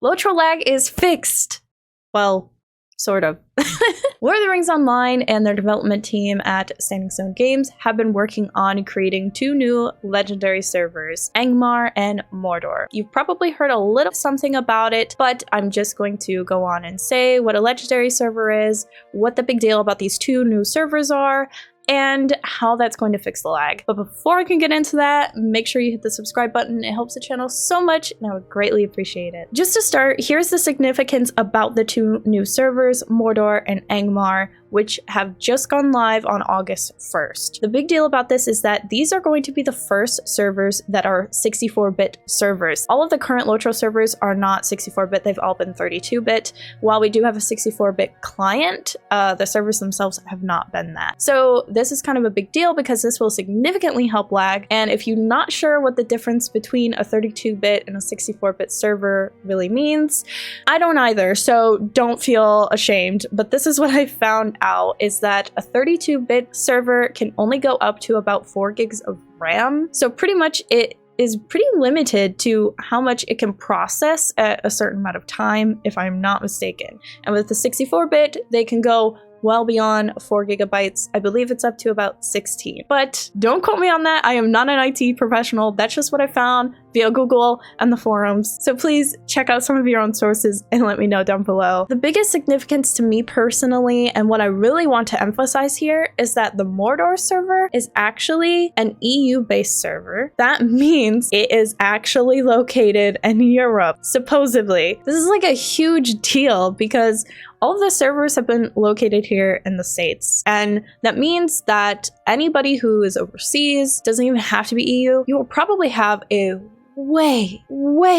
LOTRO lag is fixed. Well, sort of. Lord of the Rings Online and their development team at Standing Stone Games have been working on creating 2 new legendary servers, Angmar and Mordor. You've probably heard a little something about it, but I'm just going to go on and say what a legendary server is, what the big deal about these 2 new servers are, and how that's going to fix the lag. But before I can get into that, make sure you hit the subscribe button. It helps the channel so much, and I would greatly appreciate it. Just to start, here's the significance about the 2 new servers, Mordor and Angmar, which have just gone live on August 1st. The big deal about this is that these are going to be the first servers that are 64-bit servers. All of the current LOTRO servers are not 64-bit, they've all been 32-bit. While we do have a 64-bit client, the servers themselves have not been that. So this is kind of a big deal because this will significantly help lag, and if you're not sure what the difference between a 32-bit and a 64-bit server really means, I don't either, so don't feel ashamed, but this is what I found out, is that a 32-bit server can only go up to about 4 gigs of RAM. So pretty much it is pretty limited to how much it can process at a certain amount of time, if I'm not mistaken. And with the 64-bit, they can go well beyond 4 gigabytes. I believe it's up to about 16. But don't quote me on that. I am not an IT professional. That's just what I found via Google and the forums. So please check out some of your own sources and let me know down below. The biggest significance to me personally, and what I really want to emphasize here, is that the Mordor server is actually an EU-based server. That means it is actually located in Europe, supposedly. This is like a huge deal because all of the servers have been located here in the States, and that means that anybody who is overseas, doesn't even have to be EU, you will probably have a way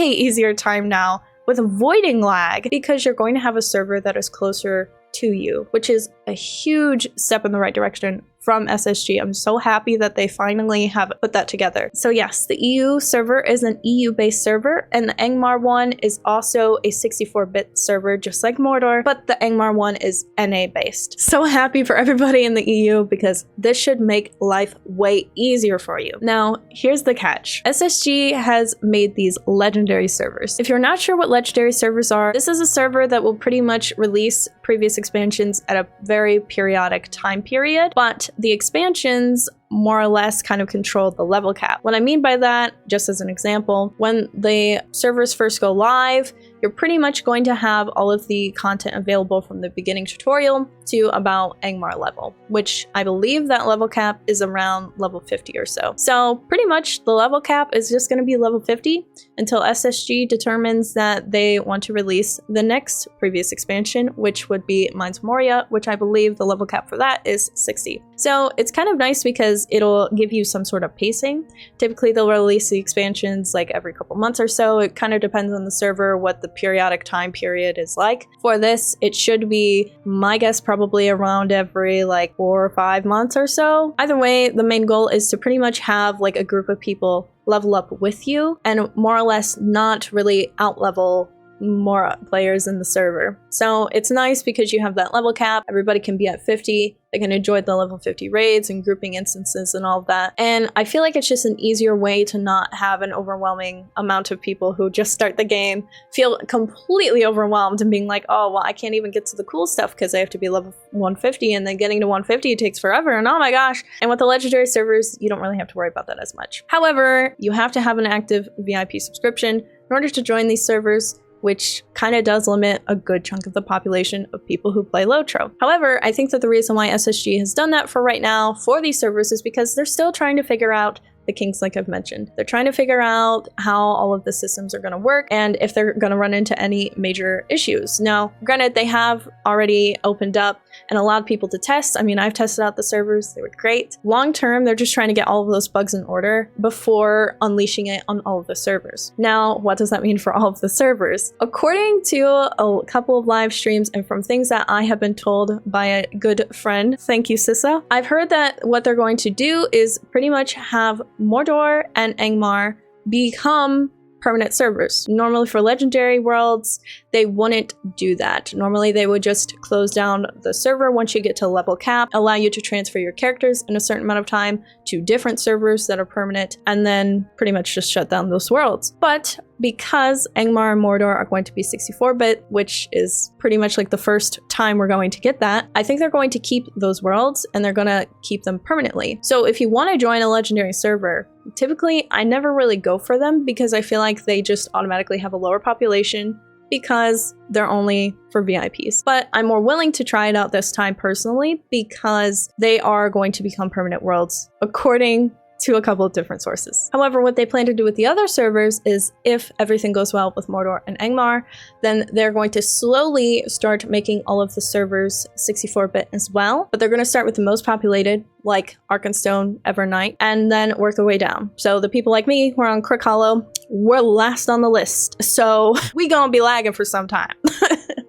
easier time now with avoiding lag because you're going to have a server that is closer to you, which is a huge step in the right direction from SSG. I'm so happy that they finally have put that together. So yes, the EU server is an EU-based server, and the Angmar one is also a 64-bit server, just like Mordor, but the Angmar one is NA-based. So happy for everybody in the EU because this should make life way easier for you. Now, here's the catch. SSG has made these legendary servers. If you're not sure what legendary servers are, this is a server that will pretty much release previous expansions at a very periodic time period, but the expansions more or less kind of control the level cap. What I mean by that, just as an example, when the servers first go live, you're pretty much going to have all of the content available from the beginning tutorial to about Angmar level, which I believe that level cap is around level 50 or so. So pretty much the level cap is just going to be level 50 until SSG determines that they want to release the next previous expansion, which would be Mines of Moria, which I believe the level cap for that is 60. So it's kind of nice because it'll give you some sort of pacing. Typically they'll release the expansions like every couple months or so. It kind of depends on the server what the periodic time period is like. For this, it should be, my guess, probably around every like 4 or 5 months or so. Either way, the main goal is to pretty much have like a group of people level up with you and more or less not really out-level more players in the server. So it's nice because you have that level cap, everybody can be at 50, they can enjoy the level 50 raids and grouping instances and all of that. And I feel like it's just an easier way to not have an overwhelming amount of people who just start the game, feel completely overwhelmed and being like, oh, well, I can't even get to the cool stuff because I have to be level 150, and then getting to 150 takes forever, and oh my gosh. And with the legendary servers, you don't really have to worry about that as much. However, you have to have an active VIP subscription in order to join these servers, which kind of does limit a good chunk of the population of people who play LOTRO. However, I think that the reason why SSG has done that for right now for these servers is because they're still trying to figure out the kinks like I've mentioned. They're trying to figure out how all of the systems are going to work and if they're going to run into any major issues. Now, granted, they have already opened up and allowed people to test. I mean, I've tested out the servers. They were great. Long term, they're just trying to get all of those bugs in order before unleashing it on all of the servers. Now, what does that mean for all of the servers? According to a couple of live streams and from things that I have been told by a good friend, thank you, Sissa, I've heard that what they're going to do is pretty much have Mordor and Angmar become permanent servers. Normally for legendary worlds, they wouldn't do that. Normally they would just close down the server once you get to level cap, allow you to transfer your characters in a certain amount of time to different servers that are permanent, and then pretty much just shut down those worlds. But because Angmar and Mordor are going to be 64-bit, which is pretty much like the first time we're going to get that, I think they're going to keep those worlds and they're going to keep them permanently. So if you want to join a legendary server, typically I never really go for them because I feel like they just automatically have a lower population because they're only for VIPs. But I'm more willing to try it out this time personally because they are going to become permanent worlds according to a couple of different sources. However, what they plan to do with the other servers is if everything goes well with Mordor and Angmar, then they're going to slowly start making all of the servers 64-bit as well. But they're going to start with the most populated, like Arkenstone, Evernight, and then work their way down. So the people like me who are on Crick Hollow, we're last on the list. So we gonna be lagging for some time.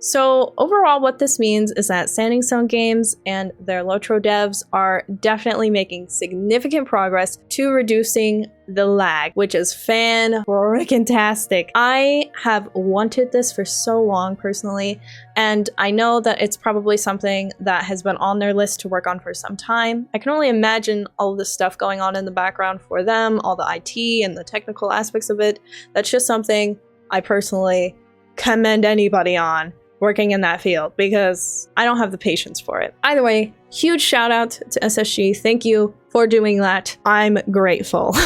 So overall, what this means is that Standing Stone Games and their LOTRO devs are definitely making significant progress to reducing the lag, which is fan-frickin-tastic. I have wanted this for so long personally, and I know that it's probably something that has been on their list to work on for some time. I can only imagine all of the stuff going on in the background for them, all the IT and the technical aspects of it. That's just something I personally commend anybody on working in that field because I don't have the patience for it. Either way, huge shout out to SSG. Thank you for doing that. I'm grateful.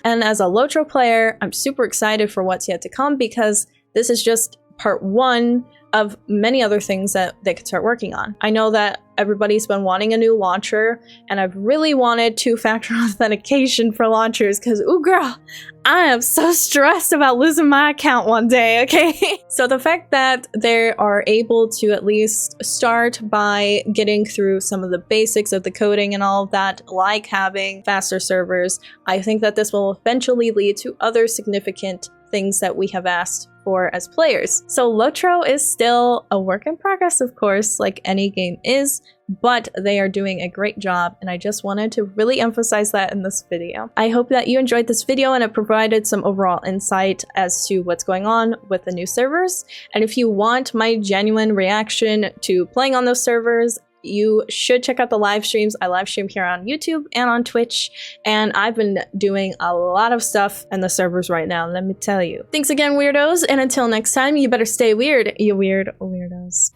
And as a LOTRO player, I'm super excited for what's yet to come because this is just part one of many other things that they could start working on. I know that everybody's been wanting a new launcher, and I've really wanted two-factor authentication for launchers because, ooh girl, I am so stressed about losing my account one day, okay? So the fact that they are able to at least start by getting through some of the basics of the coding and all of that, like having faster servers, I think that this will eventually lead to other significant things that we have asked for as players. So LOTRO is still a work in progress, of course, like any game is, but they are doing a great job, and I just wanted to really emphasize that in this video. I hope that you enjoyed this video and it provided some overall insight as to what's going on with the new servers. And if you want my genuine reaction to playing on those servers, you should check out the live streams. I live stream here on YouTube and on Twitch, and I've been doing a lot of stuff in the servers right now, let me tell you. Thanks again, weirdos, and until next time, you better stay weird, you weird weirdos.